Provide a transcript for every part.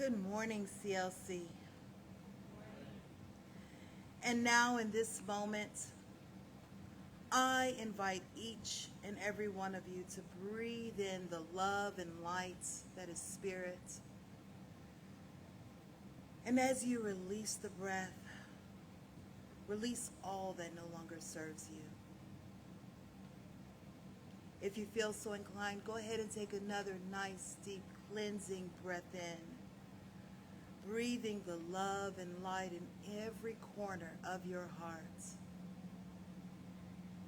Good morning, CLC. And now in this moment, I invite each and every one of you to breathe in the love and light that is spirit. And as you release the breath, release all that no longer serves you. If you feel so inclined, go ahead and take another nice, deep, cleansing breath in, breathing the love and light in every corner of your heart.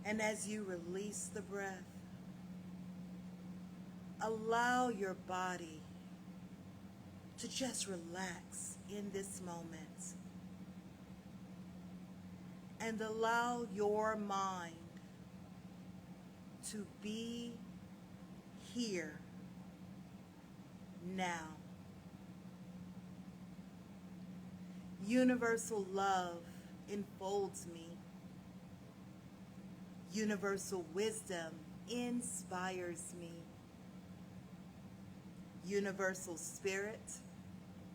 And as you release the breath, allow your body to just relax in this moment. And allow your mind to be here now. Universal love enfolds me. Universal wisdom inspires me. Universal spirit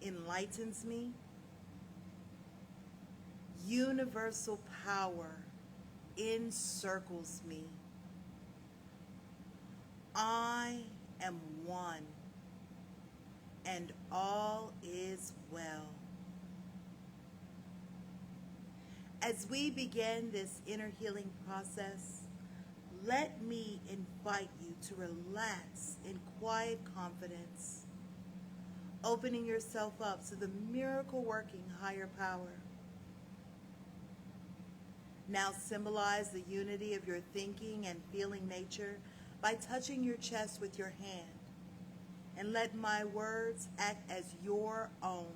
enlightens me. Universal power encircles me. I am one, and all is well. As we begin this inner healing process, let me invite you to relax in quiet confidence, opening yourself up to the miracle-working higher power. Now symbolize the unity of your thinking and feeling nature by touching your chest with your hand, and let my words act as your own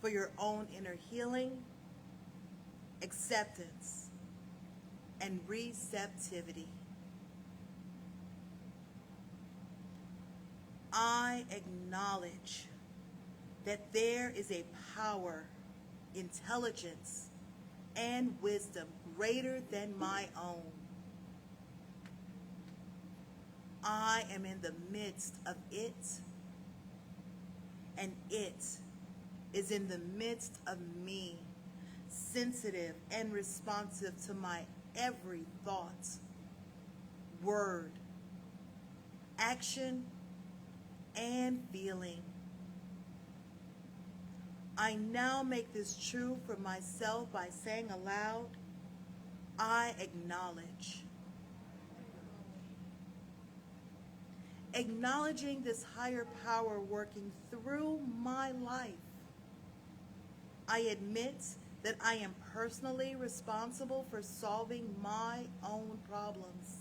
for your own inner healing, acceptance, and receptivity. I acknowledge that there is a power, intelligence, and wisdom greater than my own. I am in the midst of it, and it is in the midst of me, sensitive and responsive to my every thought, word, action, and feeling. I now make this true for myself by saying aloud, I acknowledge. Acknowledging this higher power working through my life, I admit that I am personally responsible for solving my own problems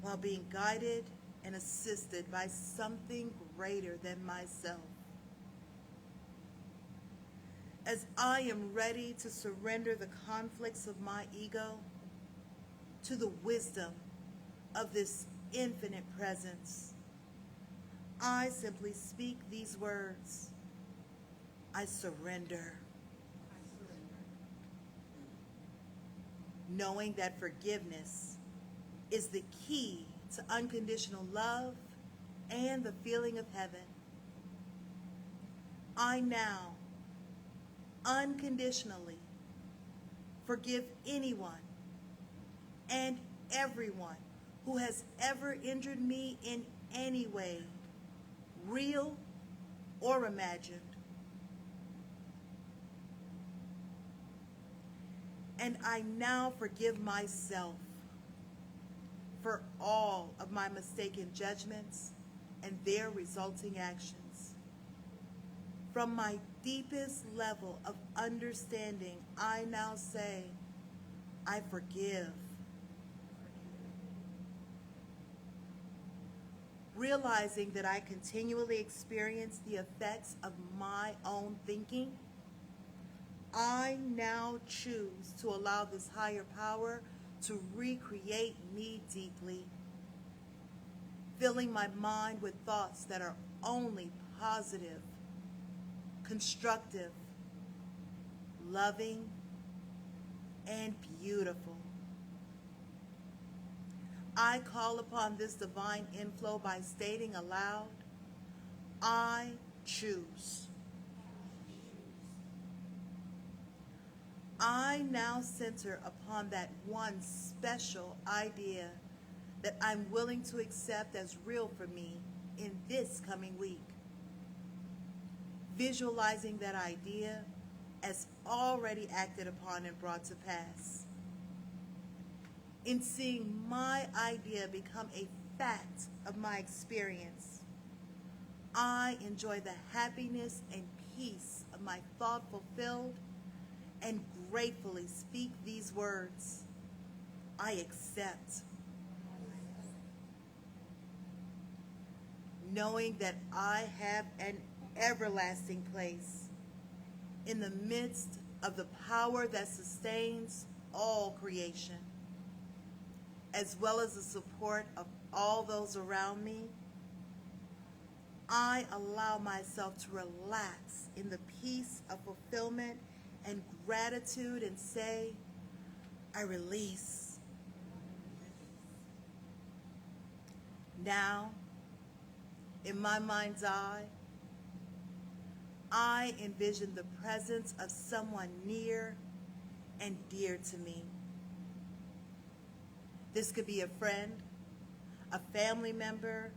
while being guided and assisted by something greater than myself. As I am ready to surrender the conflicts of my ego to the wisdom of this infinite presence, I simply speak these words: I surrender. Knowing that forgiveness is the key to unconditional love and the feeling of heaven, I now unconditionally forgive anyone and everyone who has ever injured me in any way, real or imagined. And I now forgive myself for all of my mistaken judgments and their resulting actions. From my deepest level of understanding, I now say, I forgive. Realizing that I continually experience the effects of my own thinking, I now choose to allow this higher power to recreate me deeply, filling my mind with thoughts that are only positive, constructive, loving, and beautiful. I call upon this divine inflow by stating aloud, I choose. I now center upon that one special idea that I'm willing to accept as real for me in this coming week. Visualizing that idea as already acted upon and brought to pass. In seeing my idea become a fact of my experience, I enjoy the happiness and peace of my thought fulfilled and gratefully speak these words. I accept. Knowing that I have an everlasting place in the midst of the power that sustains all creation, as well as the support of all those around me, I allow myself to relax in the peace of fulfillment and gratitude and say, I release. Now, in my mind's eye, I envision the presence of someone near and dear to me. This could be a friend, a family member,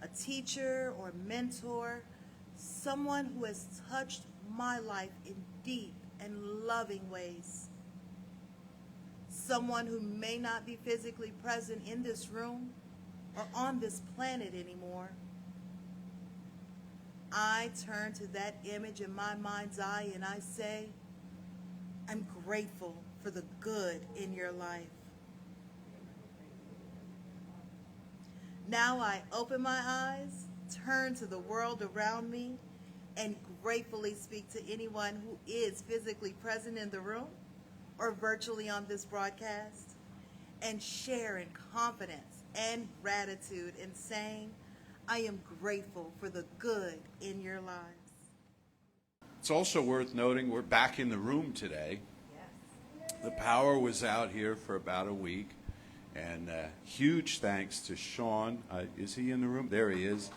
a teacher or mentor, someone who has touched my life in deep and loving ways. Someone who may not be physically present in this room or on this planet anymore. I turn to that image in my mind's eye and I say, I'm grateful for the good in your life. Now I open my eyes, turn to the world around me, and gratefully speak to anyone who is physically present in the room or virtually on this broadcast, and share in confidence and gratitude in saying, I am grateful for the good in your lives. It's also worth noting we're back in the room today. Yes. The power was out here for about a week. And huge thanks to Sean. Is he in the room? There he is.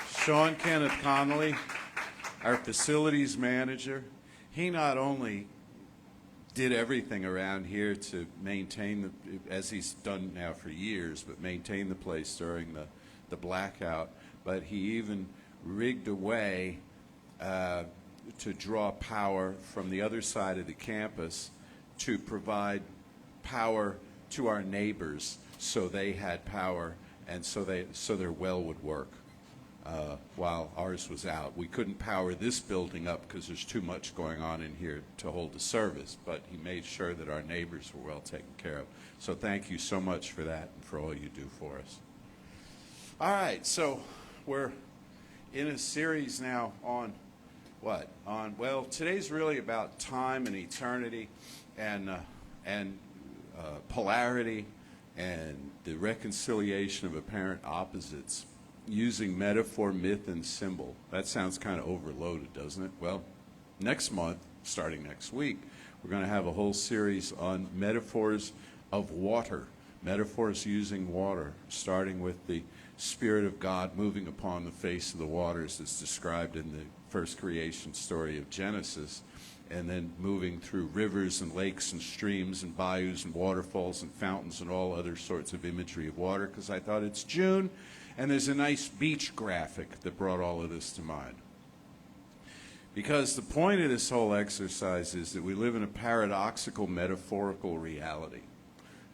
Sean Kenneth Connolly, our facilities manager. He not only did everything around here to maintain, as he's done now for years, but maintain the place during the blackout, but he even rigged a way to draw power from the other side of the campus to provide power to our neighbors, so they had power and so their well would work while ours was out. We couldn't power this building up because there's too much going on in here to hold a service, but he made sure that our neighbors were well taken care of. So thank you so much for that and for all you do for us. All right, so we're in a series now on what? Well, today's really about time and eternity and polarity and the reconciliation of apparent opposites using metaphor, myth, and symbol. That sounds kind of overloaded, doesn't it? Well, next month, starting next week, we're going to have a whole series on metaphors of water, metaphors using water, starting with the Spirit of God moving upon the face of the waters as described in the first creation story of Genesis, and then moving through rivers and lakes and streams and bayous and waterfalls and fountains and all other sorts of imagery of water, because I thought it's June and there's a nice beach graphic that brought all of this to mind. Because the point of this whole exercise is that we live in a paradoxical metaphorical reality.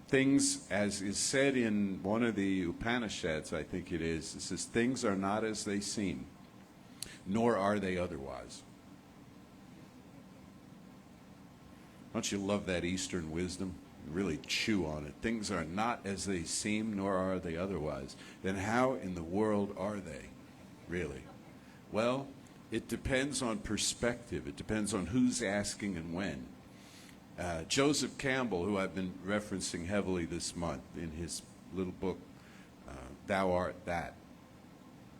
Things, as is said in one of the Upanishads, I think it says, things are not as they seem, nor are they otherwise. Don't you love that Eastern wisdom? Really chew on it. Things are not as they seem, nor are they otherwise. Then how in the world are they, really? Well, it depends on perspective. It depends on who's asking and when. Joseph Campbell, who I've been referencing heavily this month in his little book, Thou Art That,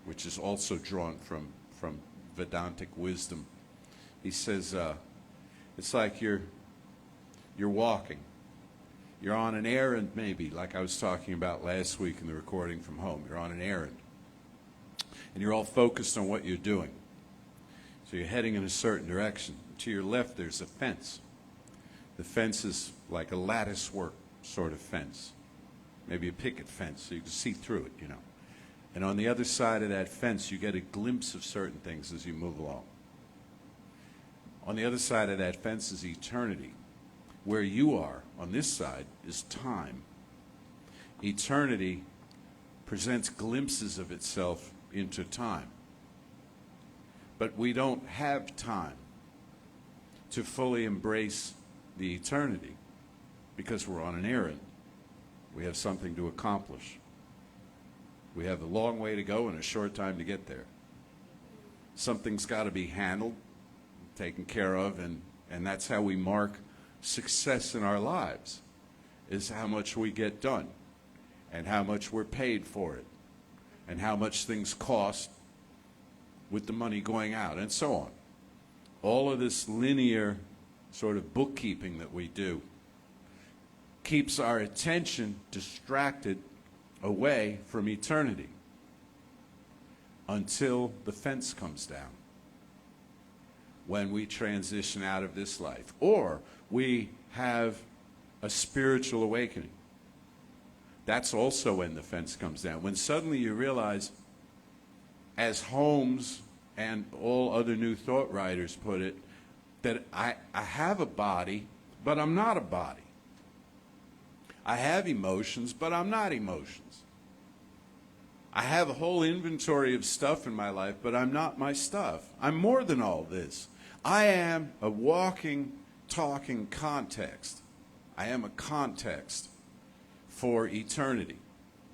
which is also drawn from Vedantic wisdom, he says, it's like you're walking. You're on an errand, maybe, like I was talking about last week in the recording from home. You're on an errand. and you're all focused on what you're doing. So you're heading in a certain direction. To your left, there's a fence. The fence is like a latticework sort of fence, maybe a picket fence, so you can see through it, you know. And on the other side of that fence, you get a glimpse of certain things as you move along. On the other side of that fence is eternity. Where you are on this side is time. Eternity presents glimpses of itself into time. But we don't have time to fully embrace the eternity because we're on an errand. We have something to accomplish. We have a long way to go and a short time to get there. Something's got to be handled, taken care of, and that's how we mark success in our lives, is how much we get done and how much we're paid for it and how much things cost with the money going out and so on. All of this linear sort of bookkeeping that we do keeps our attention distracted away from eternity until the fence comes down, when we transition out of this life, or we have a spiritual awakening. That's also when the fence comes down, when suddenly you realize, as Holmes and all other New Thought writers put it, that I have a body, but I'm not a body. I have emotions, but I'm not emotions. I have a whole inventory of stuff in my life, but I'm not my stuff. I'm more than all this. I am a walking, talking context. I am a context for eternity.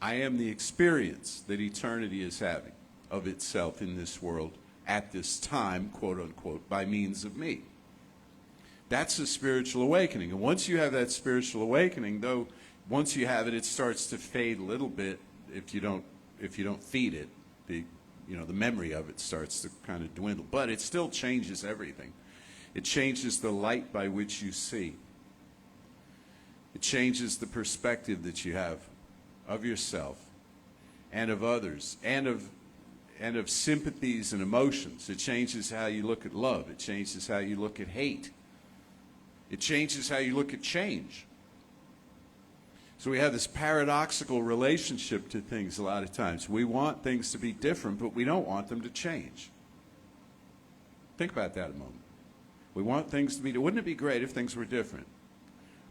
I am the experience that eternity is having of itself in this world at this time, quote unquote, by means of me. That's a spiritual awakening. And once you have that spiritual awakening, though, once you have it, it starts to fade a little bit if you don't feed it. The memory of it starts to kind of dwindle. But it still changes everything. It changes the light by which you see. It changes the perspective that you have of yourself and of others and of sympathies and emotions. It changes how you look at love. It changes how you look at hate. It changes how you look at change. So we have this paradoxical relationship to things a lot of times. We want things to be different, but we don't want them to change. Think about that a moment. We want things to be, wouldn't it be great if things were different?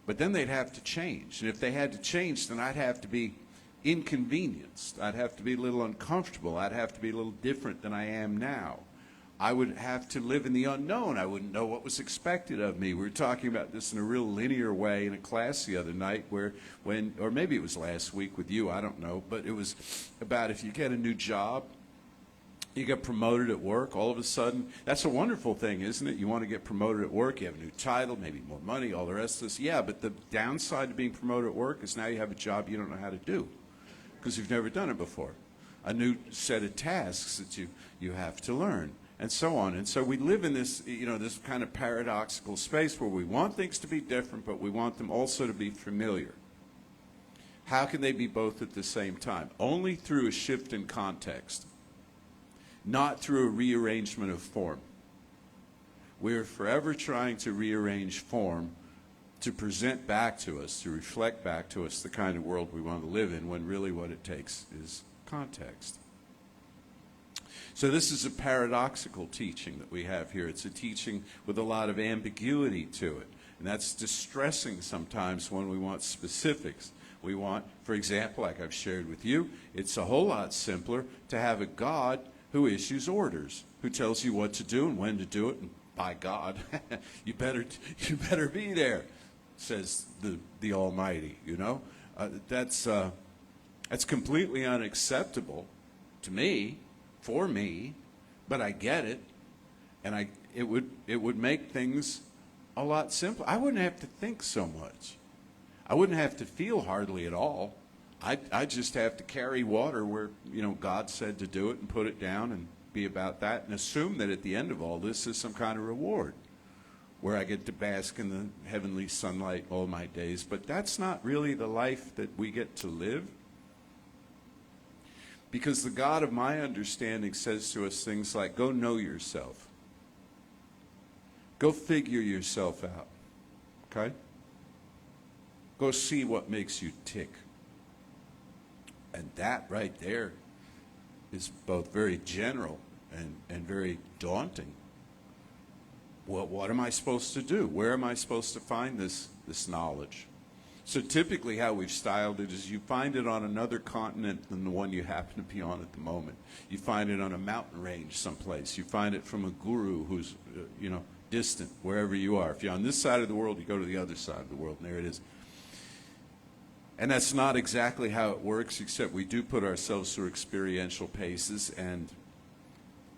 But then they'd have to change. And if they had to change, then I'd have to be inconvenienced. I'd have to be a little uncomfortable. I'd have to be a little different than I am now. I would have to live in the unknown. I wouldn't know what was expected of me. We were talking about this in a real linear way in a class the other night or maybe it was last week with you, I don't know, but it was about if you get a new job, you get promoted at work, all of a sudden, that's a wonderful thing, isn't it? You want to get promoted at work, you have a new title, maybe more money, all the rest of this. Yeah, but the downside to being promoted at work is now you have a job you don't know how to do because you've never done it before. A new set of tasks that you have to learn. And so on. And so we live in this, this kind of paradoxical space where we want things to be different, but we want them also to be familiar. How can they be both at the same time? Only through a shift in context, not through a rearrangement of form. We're forever trying to rearrange form to present back to us, to reflect back to us the kind of world we want to live in, when really what it takes is context. So this is a paradoxical teaching that we have here. It's a teaching with a lot of ambiguity to it. And that's distressing sometimes when we want specifics. We want, for example, like I've shared with you, it's a whole lot simpler to have a God who issues orders, who tells you what to do and when to do it. And by God, you better be there, says the Almighty, That's completely unacceptable to me. For me, but I get it, and it would make things a lot simpler. I wouldn't have to think so much. I wouldn't have to feel hardly at all. I just have to carry water where God said to do it and put it down and be about that and assume that at the end of all this is some kind of reward where I get to bask in the heavenly sunlight all my days. But that's not really the life that we get to live. Because the God of my understanding says to us things like, go know yourself. Go figure yourself out. Okay? Go see what makes you tick. And that right there is both very general and very daunting. Well, what am I supposed to do? Where am I supposed to find this knowledge? So typically how we've styled it is you find it on another continent than the one you happen to be on at the moment. You find it on a mountain range someplace. You find it from a guru who's, distant, wherever you are. If you're on this side of the world, you go to the other side of the world, and there it is. And that's not exactly how it works, except we do put ourselves through experiential paces and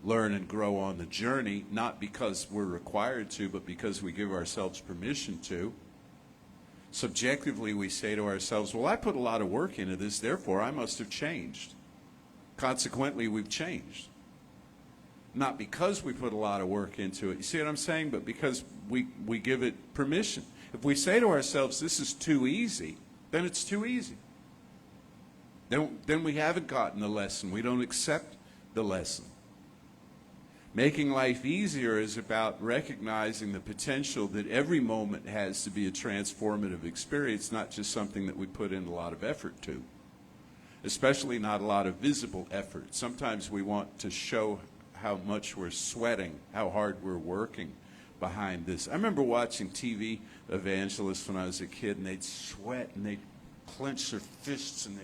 learn and grow on the journey, not because we're required to, but because we give ourselves permission to. Subjectively, we say to ourselves, well, I put a lot of work into this, therefore I must have changed. Consequently, we've changed. Not because we put a lot of work into it, you see what I'm saying? But because we give it permission. If we say to ourselves, this is too easy, then it's too easy. Then we haven't gotten the lesson. We don't accept the lesson. Making life easier is about recognizing the potential that every moment has to be a transformative experience, not just something that we put in a lot of effort to, especially not a lot of visible effort. Sometimes we want to show how much we're sweating, how hard we're working behind this. I remember watching TV evangelists when I was a kid, and they'd sweat and they'd clench their fists, and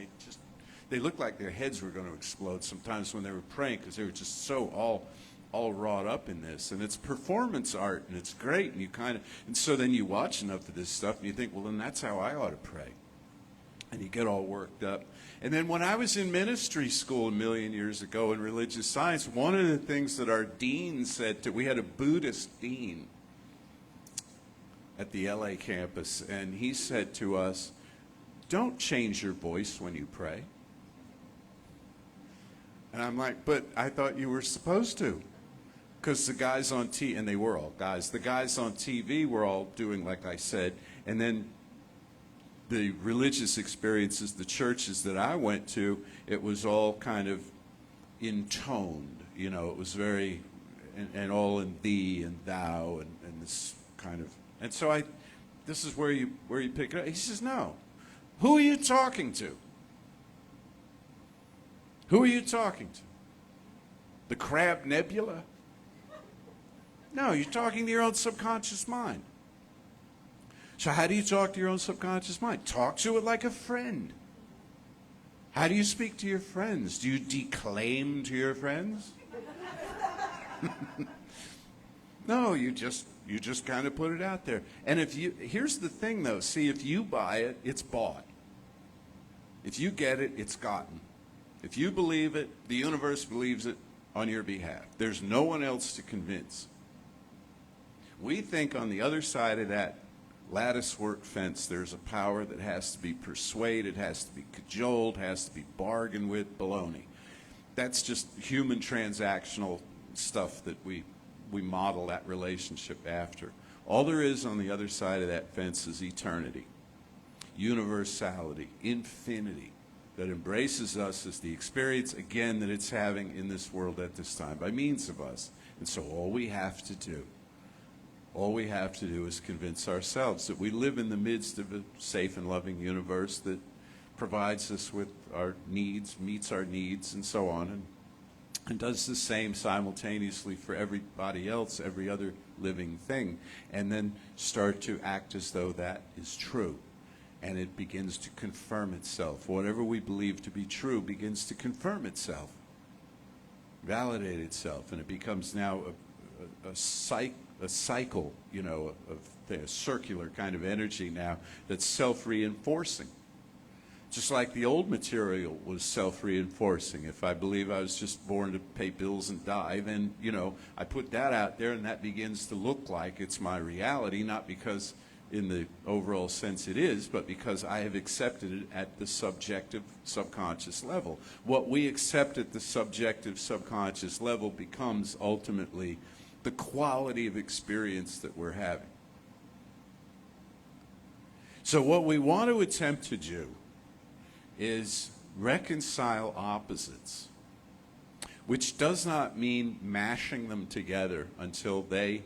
they looked like their heads were going to explode sometimes when they were praying, because they were just so all wrought up in this. And it's performance art, and it's great, and so then you watch enough of this stuff and you think, well, then that's how I ought to pray. And you get all worked up. And then when I was in ministry school a million years ago in religious science, one of the things that our dean said we had a Buddhist dean at the LA campus, and he said to us, don't change your voice when you pray. And I'm like, but I thought you were supposed to. Because the guys on TV, and they were all guys, the guys on TV were all doing like I said, and then the religious experiences, the churches that I went to, it was all kind of intoned. It was very, and all in thee and thou, and this kind of, and so this is where you pick it up. He says, no. Who are you talking to? Who are you talking to? The Crab Nebula? No, you're talking to your own subconscious mind. So how do you talk to your own subconscious mind? Talk to it like a friend. How do you speak to your friends? Do you declaim to your friends? No, you just kind of put it out there. And here's the thing though, see, if you buy it, it's bought. If you get it, it's gotten. If you believe it, the universe believes it on your behalf. There's no one else to convince. We think on the other side of that latticework fence, there's a power that has to be persuaded, has to be cajoled, has to be bargained with. Baloney. That's just human transactional stuff that we model that relationship after. All there is on the other side of that fence is eternity, universality, infinity, that embraces us as the experience, again, that it's having in this world at this time by means of us. And so all we have to do is convince ourselves that we live in the midst of a safe and loving universe that provides us with our needs, meets our needs, and so on, and does the same simultaneously for everybody else, every other living thing, and then start to act as though that is true. And it begins to confirm itself. Whatever we believe to be true begins to confirm itself, validate itself, and it becomes now a cycle, a circular kind of energy now that's self-reinforcing. Just like the old material was self-reinforcing. If I believe I was just born to pay bills and die, then, I put that out there and that begins to look like it's my reality, not because in the overall sense it is, but because I have accepted it at the subjective subconscious level. What we accept at the subjective subconscious level becomes ultimately the quality of experience that we're having. So what we want to attempt to do is reconcile opposites, which does not mean mashing them together until they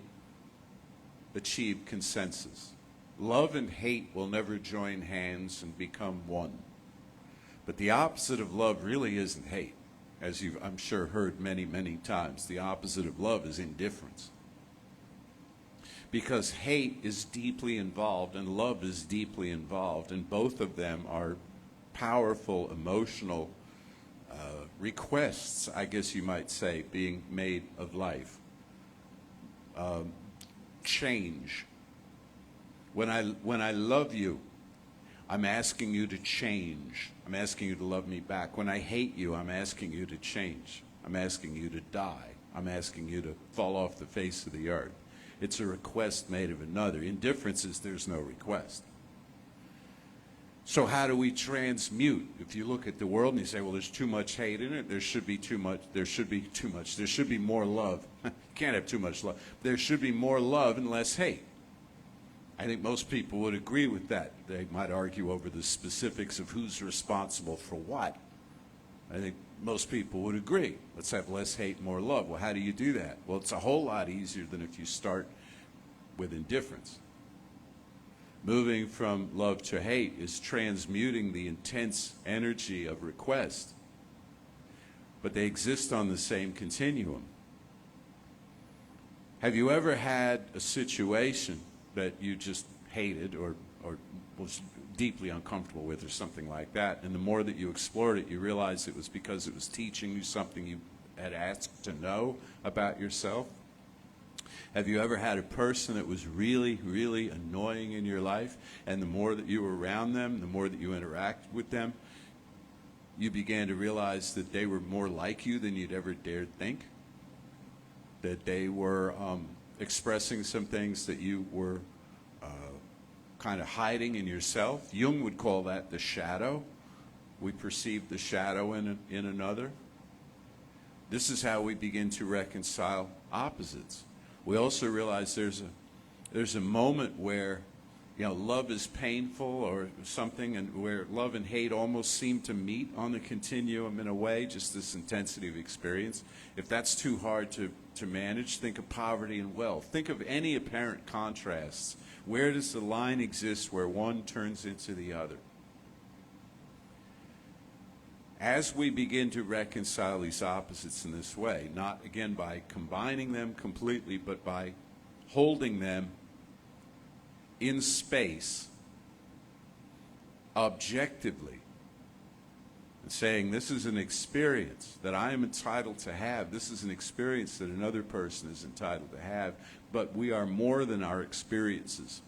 achieve consensus. Love and hate will never join hands and become one. But the opposite of love really isn't hate. As you've, I'm sure, heard many, many times, the opposite of love is indifference. Because hate is deeply involved and love is deeply involved, and both of them are powerful emotional requests, I guess you might say, being made of life. Change. When I love you, I'm asking you to change. I'm asking you to love me back. When I hate you, I'm asking you to change. I'm asking you to die. I'm asking you to fall off the face of the earth. It's a request made of another. Indifference is there's no request. So how do we transmute? If you look at the world and you say, well, there's too much hate in it, there should be too much, there should be more love. You can't have too much love. There should be more love and less hate. I think most people would agree with that. They might argue over the specifics of who's responsible for what. I think most people would agree. Let's have less hate, more love. Well, how do you do that? Well, it's a whole lot easier than if you start with indifference. Moving from love to hate is transmuting the intense energy of request. But they exist on the same continuum. Have you ever had a situation that you just hated or was deeply uncomfortable with or something like that, and the more that you explored it, you realized it was because it was teaching you something you had asked to know about yourself? Have you ever had a person that was really, really annoying in your life, and the more that you were around them, the more that you interacted with them, you began to realize that they were more like you than you'd ever dared think? That they were expressing some things that you were kind of hiding in yourself. Jung would call that the shadow. We perceive the shadow in another. This is how we begin to reconcile opposites. We also realize there's a moment where, you know, love is painful or something, and where love and hate almost seem to meet on the continuum in a way, just this intensity of experience. If that's too hard to manage, think of poverty and wealth. Think of any apparent contrasts. Where does the line exist where one turns into the other? As we begin to reconcile these opposites in this way, not again by combining them completely, but by holding them in space, objectively, and saying, this is an experience that I am entitled to have. This is an experience that another person is entitled to have, but we are more than our experiences.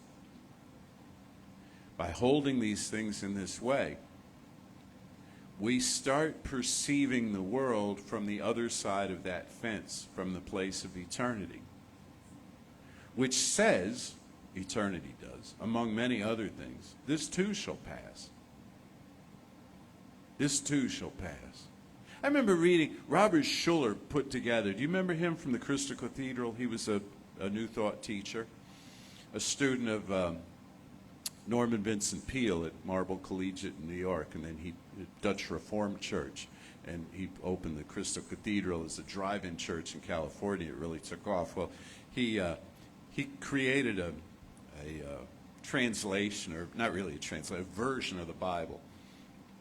By holding these things in this way, we start perceiving the world from the other side of that fence, from the place of eternity, which says, eternity does, among many other things, this too shall pass. This too shall pass. I remember reading, Robert Schuller put together, do you remember him from the Crystal Cathedral? He was a New Thought teacher, a student of Norman Vincent Peale at Marble Collegiate in New York, and then he Dutch Reformed Church, and he opened the Crystal Cathedral as a drive-in church in California. It really took off. Well, he created a translation, or not really a translation, a version of the Bible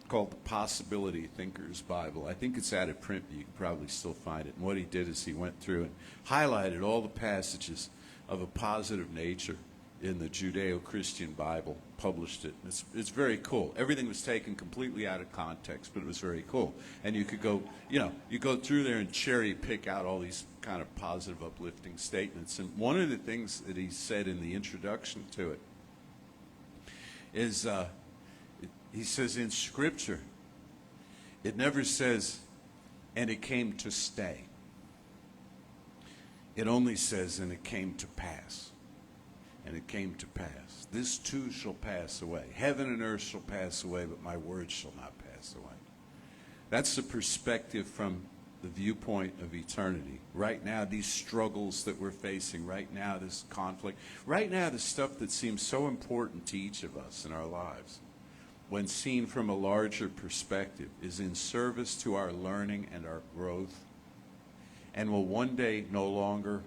called the Possibility Thinker's Bible. I think it's out of print, but you can probably still find it. And what he did is he went through and highlighted all the passages of a positive nature in the Judeo-Christian Bible, published it. It's very cool. Everything was taken completely out of context, but it was very cool. And you could go, you go through there and cherry pick out all these kind of positive, uplifting statements. And one of the things that he said in the introduction to it is, he says in Scripture, it never says, and it came to stay. It only says, and it came to pass. And it came to pass. This too shall pass away. Heaven and earth shall pass away, but my word shall not pass away. That's the perspective from the viewpoint of eternity. Right now, these struggles that we're facing, right now, this conflict, right now, the stuff that seems so important to each of us in our lives, when seen from a larger perspective, is in service to our learning and our growth, and will one day no longer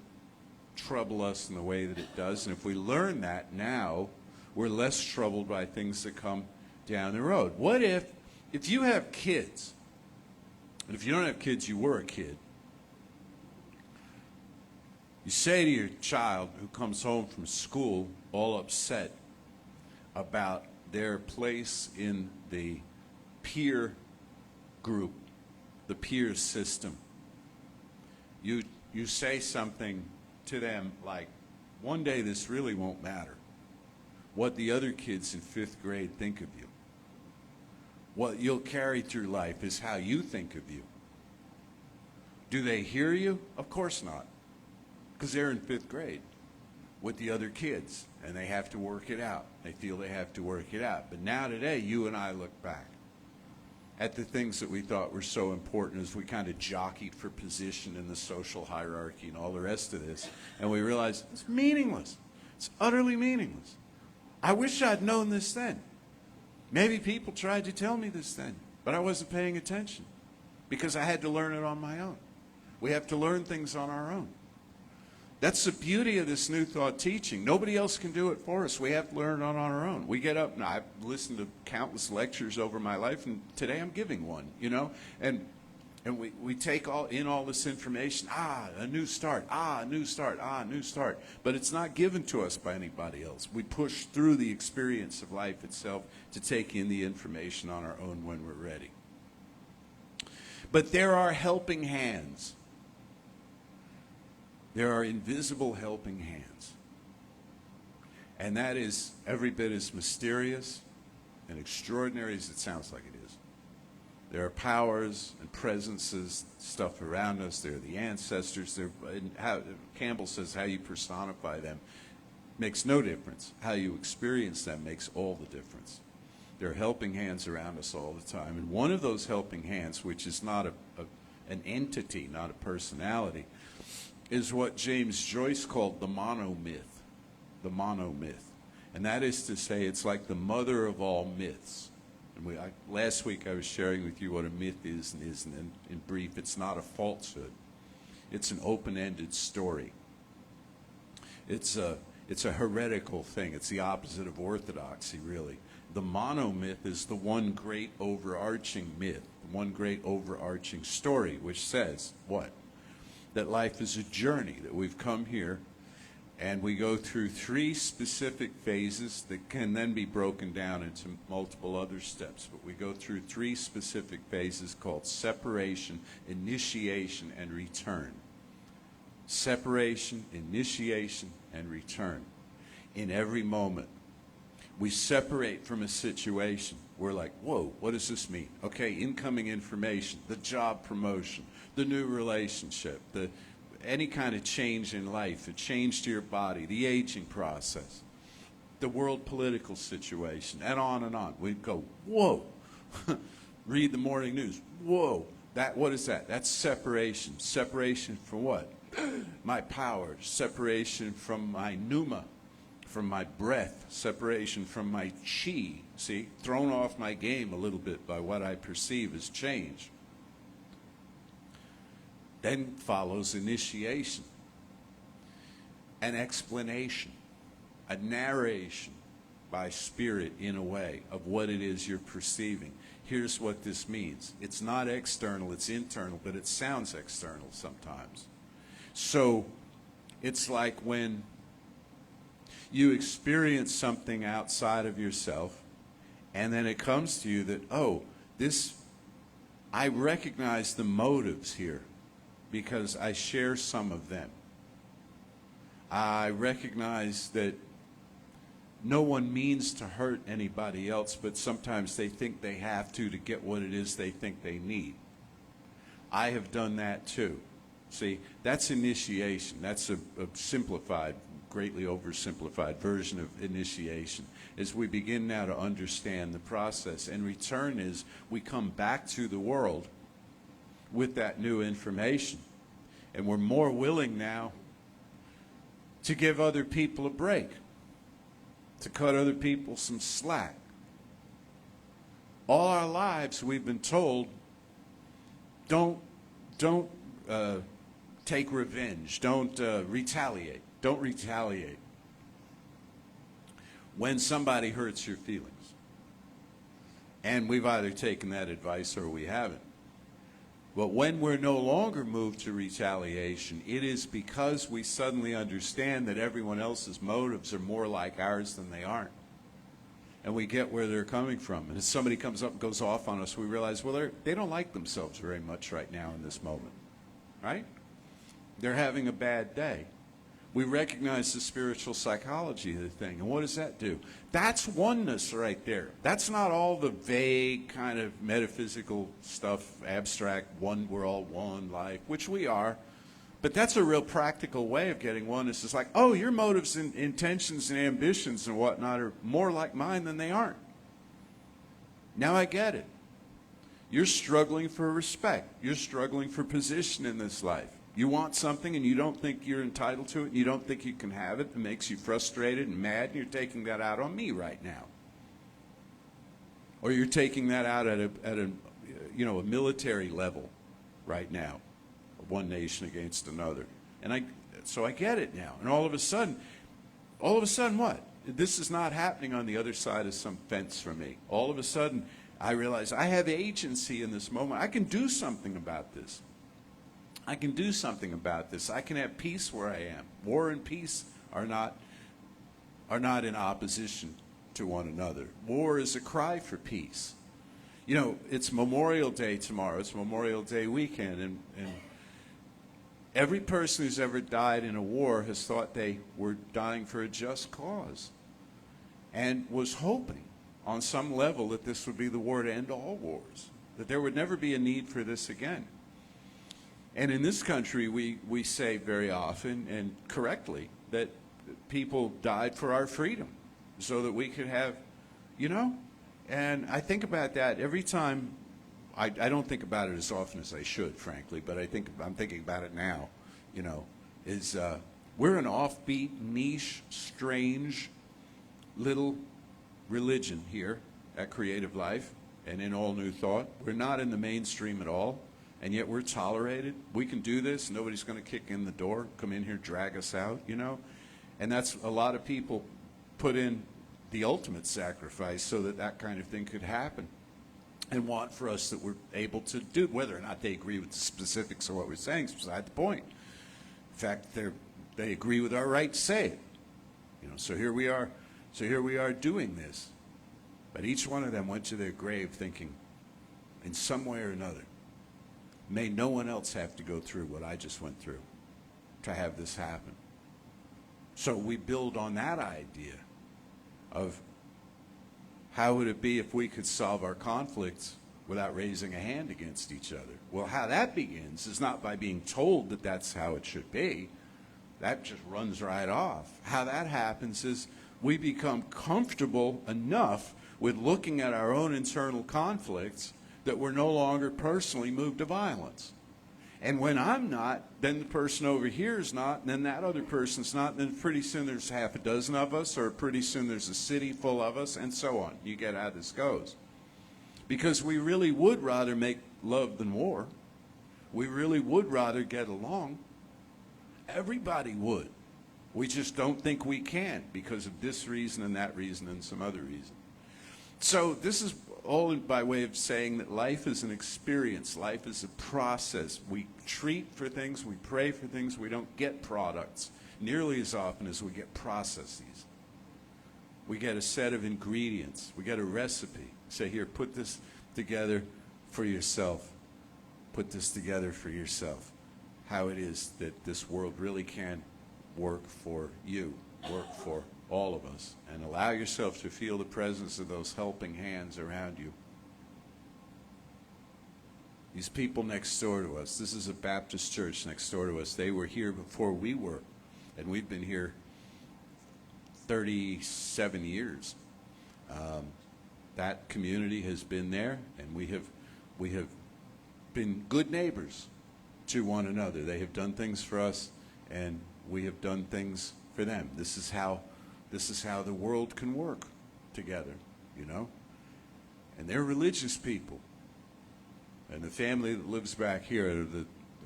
trouble us in the way that it does. And if we learn that now, we're less troubled by things that come down the road. What if you have kids, and if you don't have kids, you were a kid, you say to your child who comes home from school all upset about their place in the peer group, the peer system, you say something to them like, one day this really won't matter. What the other kids in 5th grade think of you. What you'll carry through life is how you think of you. Do they hear you? Of course not. Because they're in 5th grade with the other kids, and they have to work it out. They feel they have to work it out. But now today, you and I look back at the things that we thought were so important as we kind of jockeyed for position in the social hierarchy and all the rest of this, and we realized it's meaningless. It's utterly meaningless. I wish I'd known this then. Maybe people tried to tell me this then, but I wasn't paying attention because I had to learn it on my own. We have to learn things on our own. That's the beauty of this New Thought teaching. Nobody else can do it for us. We have to learn it on our own. We get up, and I've listened to countless lectures over my life, and today I'm giving one, you know, and we take all this information. A new start. A new start. A new start. But it's not given to us by anybody else. We push through the experience of life itself to take in the information on our own when we're ready. But there are helping hands. There are invisible helping hands. And that is every bit as mysterious and extraordinary as it sounds like it is. There are powers and presences, stuff around us. There are the ancestors. Campbell says how you personify them makes no difference. How you experience them makes all the difference. There are helping hands around us all the time. And one of those helping hands, which is not an entity, not a personality, is what James Joyce called the monomyth. The monomyth. And that is to say, it's like the mother of all myths. And last week I was sharing with you what a myth is and isn't. And in brief, it's not a falsehood. It's an open-ended story. It's a heretical thing. It's the opposite of orthodoxy, really. The monomyth is the one great overarching myth, the one great overarching story, which says what? That life is a journey, that we've come here and we go through 3 specific phases that can then be broken down into multiple other steps. But we go through 3 specific phases called separation, initiation, and return. Separation, initiation, and return. In every moment, we separate from a situation. We're like, whoa, what does this mean? Okay, incoming information, the job promotion, the new relationship, any kind of change in life, a change to your body, the aging process, the world political situation, and on and on. We'd go, whoa. Read the morning news. Whoa. What is that? That's separation. Separation from what? My power. Separation from my pneuma, from my breath. Separation from my chi. See? Thrown off my game a little bit by what I perceive as change. Then follows initiation, an explanation, a narration by spirit in a way of what it is you're perceiving. Here's what this means. It's not external, it's internal, but it sounds external sometimes. So it's like when you experience something outside of yourself, and then it comes to you that, I recognize the motives here, because I share some of them. I recognize that no one means to hurt anybody else, but sometimes they think they have to get what it is they think they need. I have done that too. See, that's initiation. That's a simplified, greatly oversimplified version of initiation. As we begin now to understand the process. And return is we come back to the world with that new information. And we're more willing now to give other people a break, to cut other people some slack. All our lives we've been told, don't take revenge, don't retaliate, don't retaliate when somebody hurts your feelings. And we've either taken that advice or we haven't. But when we're no longer moved to retaliation, it is because we suddenly understand that everyone else's motives are more like ours than they aren't. And we get where they're coming from. And if somebody comes up and goes off on us, we realize, well, they don't like themselves very much right now in this moment. Right? They're having a bad day. We recognize the spiritual psychology of the thing. And what does that do? That's oneness right there. That's not all the vague kind of metaphysical stuff, abstract, one, we're all one life, which we are. But that's a real practical way of getting oneness. It's like, oh, your motives and intentions and ambitions and whatnot are more like mine than they aren't. Now I get it. You're struggling for respect. You're struggling for position in this life. You want something and you don't think you're entitled to it, and you don't think you can have it. It makes you frustrated and mad, and you're taking that out on me right now. Or you're taking that out at a military level right now. One nation against another. And so I get it now. And all of a sudden what? This is not happening on the other side of some fence for me. All of a sudden I realize I have agency in this moment. I can do something about this. I can do something about this. I can have peace where I am. War and peace are not in opposition to one another. War is a cry for peace. You know, it's Memorial Day tomorrow. It's Memorial Day weekend, and every person who's ever died in a war has thought they were dying for a just cause and was hoping on some level that this would be the war to end all wars, that there would never be a need for this again. And in this country, we say very often, and correctly, that people died for our freedom so that we could have, and I think about that every time. I don't think about it as often as I should, frankly, but I'm thinking about it now, we're an offbeat, niche, strange little religion here at Creative Life and in All New Thought. We're not in the mainstream at all. And yet we're tolerated. We can do this. Nobody's going to kick in the door, come in here, drag us out, And that's a lot of people put in the ultimate sacrifice so that kind of thing could happen and want for us that we're able to do. Whether or not they agree with the specifics of what we're saying is beside the point. In fact, they agree with our right to say it. So here we are. So here we are doing this. But each one of them went to their grave thinking, in some way or another, may no one else have to go through what I just went through to have this happen. So we build on that idea of how would it be if we could solve our conflicts without raising a hand against each other. Well, how that begins is not by being told that that's how it should be. That just runs right off. How that happens is we become comfortable enough with looking at our own internal conflicts that we're no longer personally moved to violence. And when I'm not, then the person over here is not, and then that other person's not, and then pretty soon there's half a dozen of us, or pretty soon there's a city full of us, and so on. You get how this goes. Because we really would rather make love than war. We really would rather get along. Everybody would. We just don't think we can because of this reason and that reason and some other reason. So this is all by way of saying that life is an experience. Life is a process. We treat for things, we pray for things, we don't get products nearly as often as we get processes. We get a set of ingredients. We get a recipe. Say, here, put this together for yourself. Put this together for yourself. How it is that this world really can work for you, work for all of us, and allow yourself to feel the presence of those helping hands around you. These people next door to us, this is a Baptist church next door to us. They were here before we were, and we've been here 37 years. That community has been there, and we have been good neighbors to one another. They have done things for us, and we have done things for them. This is how the world can work together, you know. And they're religious people. And the family that lives back here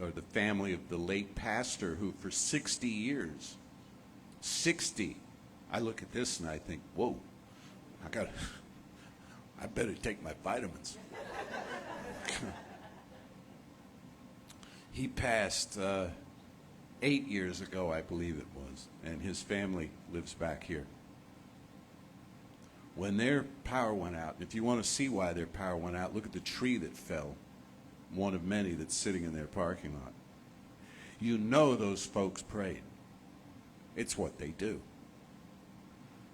are the family of the late pastor who for 60 years, 60, I look at this and I think, whoa, I better take my vitamins. He passed 8 years ago, I believe it was, and his family lives back here. When their power went out, if you want to see why their power went out, look at the tree that fell, one of many that's sitting in their parking lot. You know those folks prayed. It's what they do.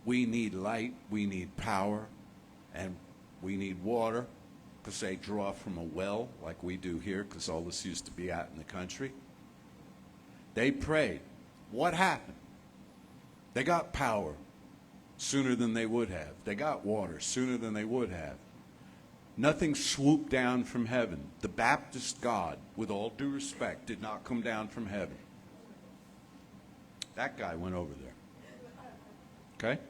We need light, we need power, and we need water, because they draw from a well like we do here, because all this used to be out in the country. They prayed. What happened? They got power sooner than they would have. They got water sooner than they would have. Nothing swooped down from heaven. The Baptist God, with all due respect, did not come down from heaven. That guy went over there. Okay?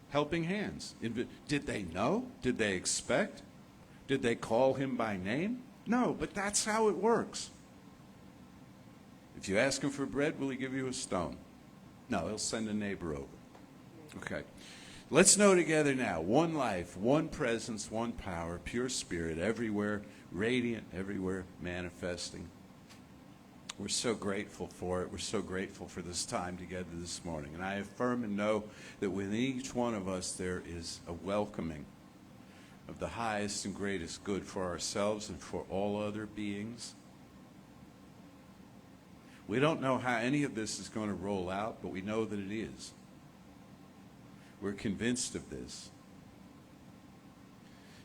Helping hands. Did they know? Did they expect? Did they call him by name? No, but that's how it works. If you ask him for bread, will he give you a stone? No, he'll send a neighbor over. Okay. Let's know together now. One life, one presence, one power, pure spirit, everywhere radiant, everywhere manifesting. We're so grateful for it. We're so grateful for this time together this morning. And I affirm and know that within each one of us there is a welcoming of the highest and greatest good for ourselves and for all other beings. We don't know how any of this is going to roll out, but we know that it is. We're convinced of this.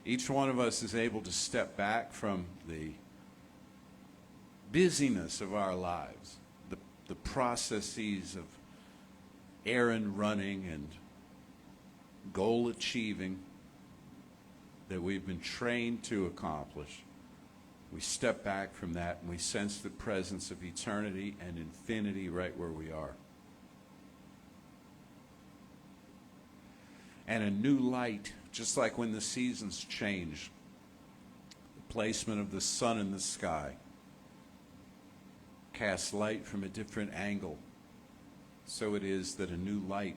Each one of us is able to step back from the busyness of our lives, the processes of errand running and goal achieving that we've been trained to accomplish. We step back from that and we sense the presence of eternity and infinity right where we are. And a new light, just like when the seasons change, the placement of the sun in the sky casts light from a different angle. So it is that a new light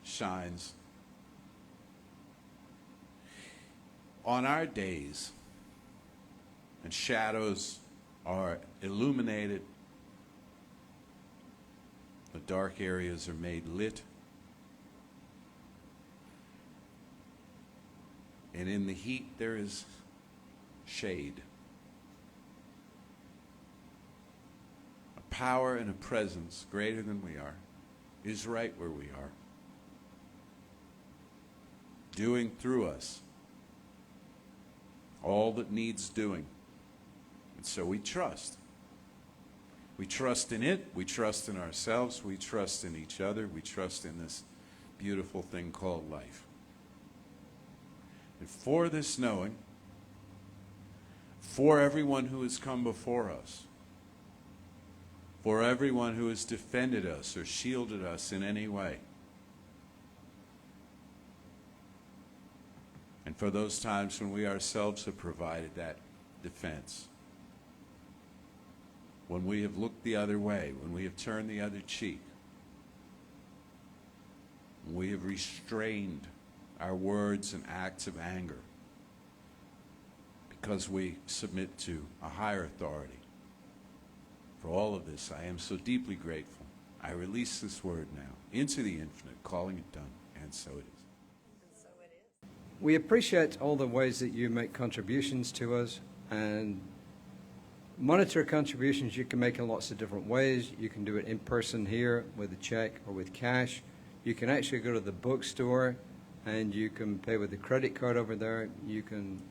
shines. On our days, and shadows are illuminated, the dark areas are made lit, and in the heat there is shade. A power and a presence greater than we are is right where we are, doing through us all that needs doing. And so we trust. We trust in it, we trust in ourselves, we trust in each other, we trust in this beautiful thing called life. And for this knowing, for everyone who has come before us, for everyone who has defended us or shielded us in any way, and for those times when we ourselves have provided that defense, when we have looked the other way, when we have turned the other cheek, when we have restrained our words and acts of anger because we submit to a higher authority. For all of this, I am so deeply grateful. I release this word now into the infinite, calling it done, and so it is. We appreciate all the ways that you make contributions to us, and monetary contributions you can make in lots of different ways. You can do it in person here with a check or with cash. You can actually go to the bookstore and you can pay with a credit card over there. You can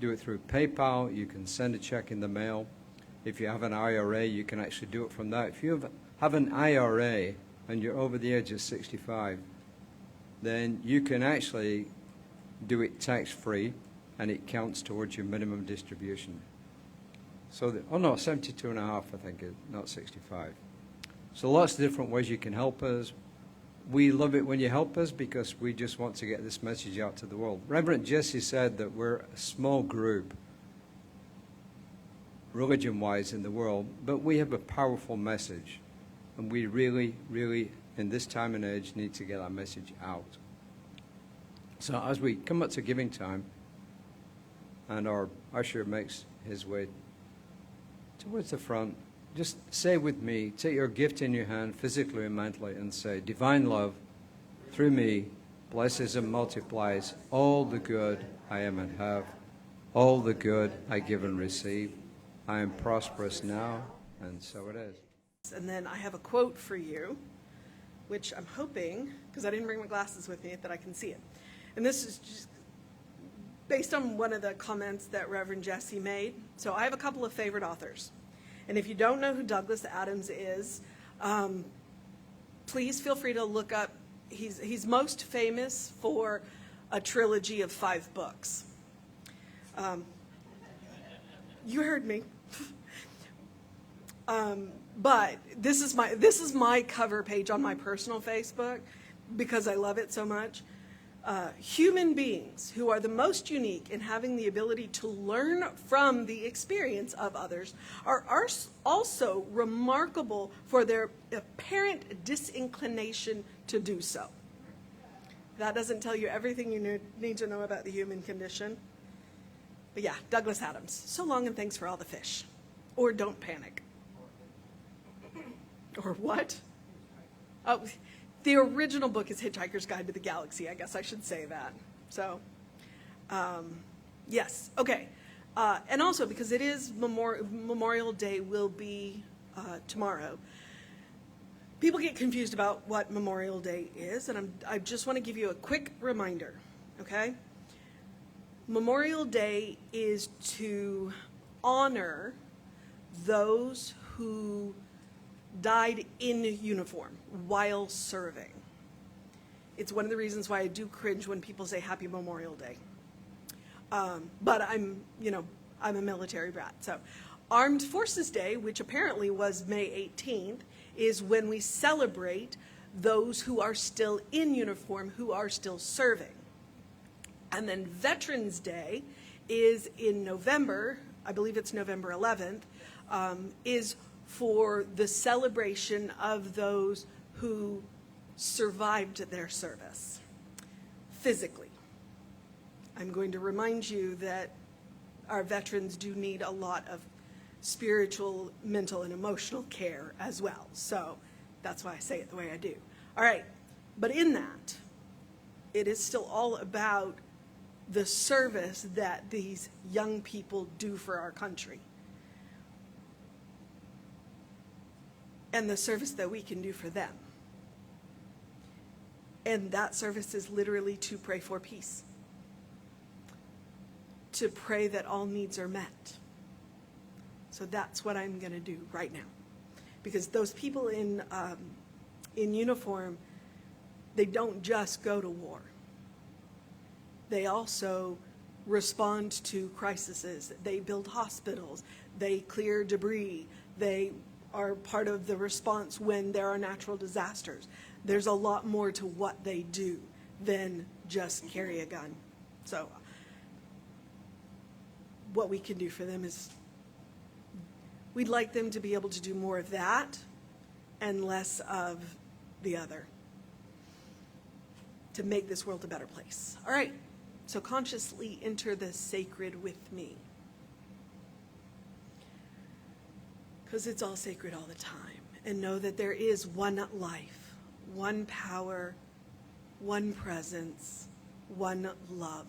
do it through PayPal. You can send a check in the mail. If you have an IRA, you can actually do it from that. If you have an IRA and you're over the age of 65, then you can actually do it tax-free, and it counts towards your minimum distribution. So, 72 and a half, I think, not 65. So lots of different ways you can help us. We love it when you help us because we just want to get this message out to the world. Reverend Jesse said that we're a small group, religion-wise, in the world, but we have a powerful message. And we really, really, in this time and age, need to get our message out. So as we come up to giving time, and our usher makes his way towards the front, just say with me, take your gift in your hand, physically and mentally, and say, divine love, through me, blesses and multiplies all the good I am and have, all the good I give and receive. I am prosperous now, and so it is. And then I have a quote for you, which I'm hoping, because I didn't bring my glasses with me, that I can see it. And this is just based on one of the comments that Reverend Jesse made. So I have a couple of favorite authors. And if you don't know who Douglas Adams is, please feel free to look up. He's most famous for a trilogy of 5 books. You heard me. But this is my cover page on my personal Facebook because I love it so much. Human beings who are the most unique in having the ability to learn from the experience of others are also remarkable for their apparent disinclination to do so. That doesn't tell you everything you need to know about the human condition. But yeah, Douglas Adams. So long and thanks for all the fish. Or don't panic. Or what? Oh, the original book is Hitchhiker's Guide to the Galaxy. I guess I should say that. So, yes. Okay. And also, because it is Memorial Day will be tomorrow, people get confused about what Memorial Day is, and I just want to give you a quick reminder, okay? Memorial Day is to honor those who died in uniform while serving. It's one of the reasons why I do cringe when people say Happy Memorial Day. But I'm a military brat. So Armed Forces Day, which apparently was May 18th, is when we celebrate those who are still in uniform, who are still serving. And then Veterans Day is in November, I believe it's November 11th, is for the celebration of those who survived their service physically. I'm going to remind you that our veterans do need a lot of spiritual, mental, and emotional care as well. So that's why I say it the way I do. All right, but in that, it is still all about the service that these young people do for our country. And the service that we can do for them. And that service is literally to pray for peace. To pray that all needs are met. So that's what I'm going to do right now. Because those people in uniform, they don't just go to war. They also respond to crises. They build hospitals. They clear debris. They are part of the response when there are natural disasters. There's a lot more to what they do than just carry a gun. So what we can do for them is we'd like them to be able to do more of that and less of the other to make this world a better place. All right, so consciously enter the sacred with me. Because it's all sacred all the time. And know that there is one life, one power, one presence, one love.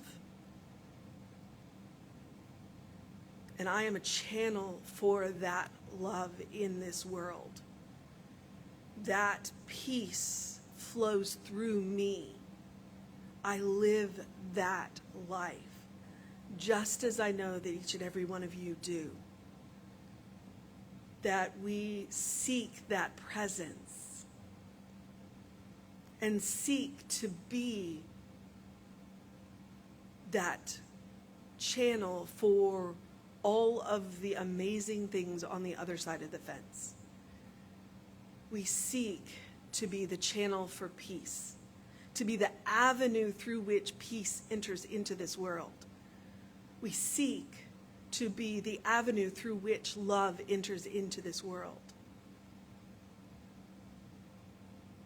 And I am a channel for that love in this world. That peace flows through me. I live that life, just as I know that each and every one of you do. That we seek that presence and seek to be that channel for all of the amazing things on the other side of the fence. We seek to be the channel for peace, to be the avenue through which peace enters into this world. We seek to be the avenue through which love enters into this world.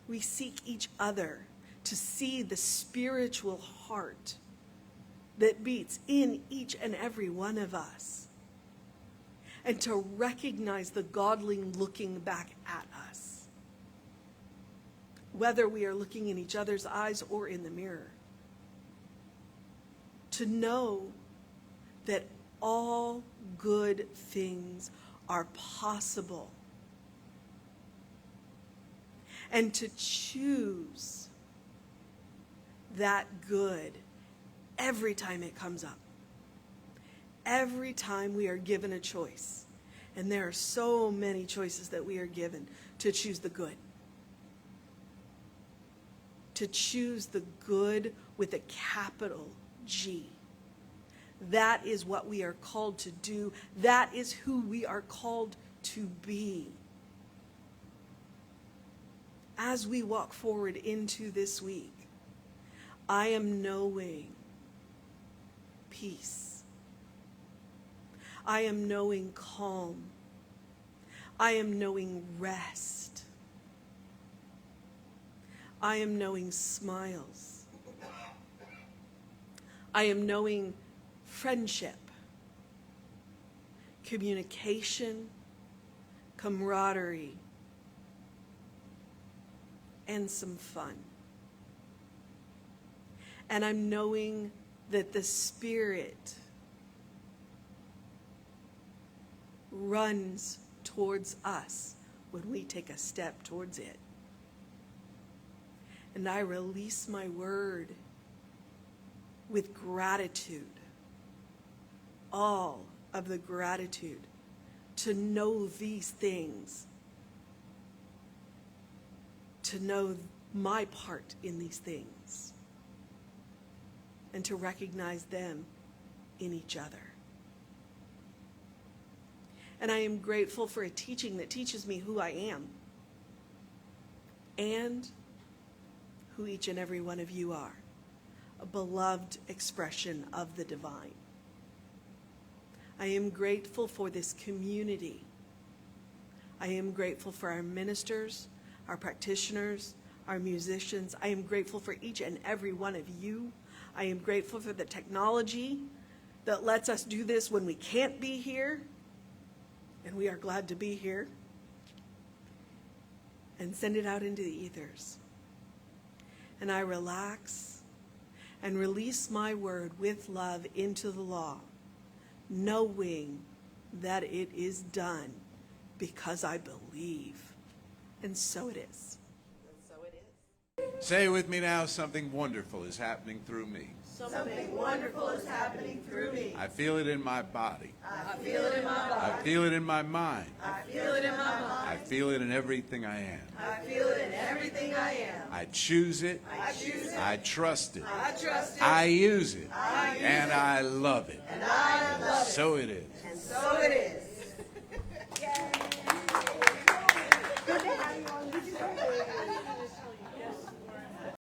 We seek each other to see the spiritual heart that beats in each and every one of us, and to recognize the godling looking back at us, whether we are looking in each other's eyes or in the mirror. To know that all good things are possible, and to choose that good every time it comes up. Every time we are given a choice, and there are so many choices that we are given, to choose the good. To choose the good with a capital G. That is what we are called to do. That is who we are called to be. As we walk forward into this week, I am knowing peace. I am knowing calm. I am knowing rest. I am knowing smiles. I am knowing friendship, communication, camaraderie, and some fun. And I'm knowing that the Spirit runs towards us when we take a step towards it. And I release my word with gratitude, all of the gratitude to know these things, to know my part in these things, and to recognize them in each other. And I am grateful for a teaching that teaches me who I am and who each and every one of you are, a beloved expression of the divine. I am grateful for this community. I am grateful for our ministers, our practitioners, our musicians. I am grateful for each and every one of you. I am grateful for the technology that lets us do this when we can't be here, and we are glad to be here, and send it out into the ethers. And I relax and release my word with love into the law, knowing that it is done because I believe. And so it is. Say with me now, something wonderful is happening through me. Something wonderful is happening through me. I feel it in my body. I feel it in my body. I feel it in my mind. I feel it in my mind. I feel it in everything I am. I feel it in everything I am. I choose it. I choose it. I trust it. I trust it. I use it. I use and it. I love it. And I love it. So it is. And so it is.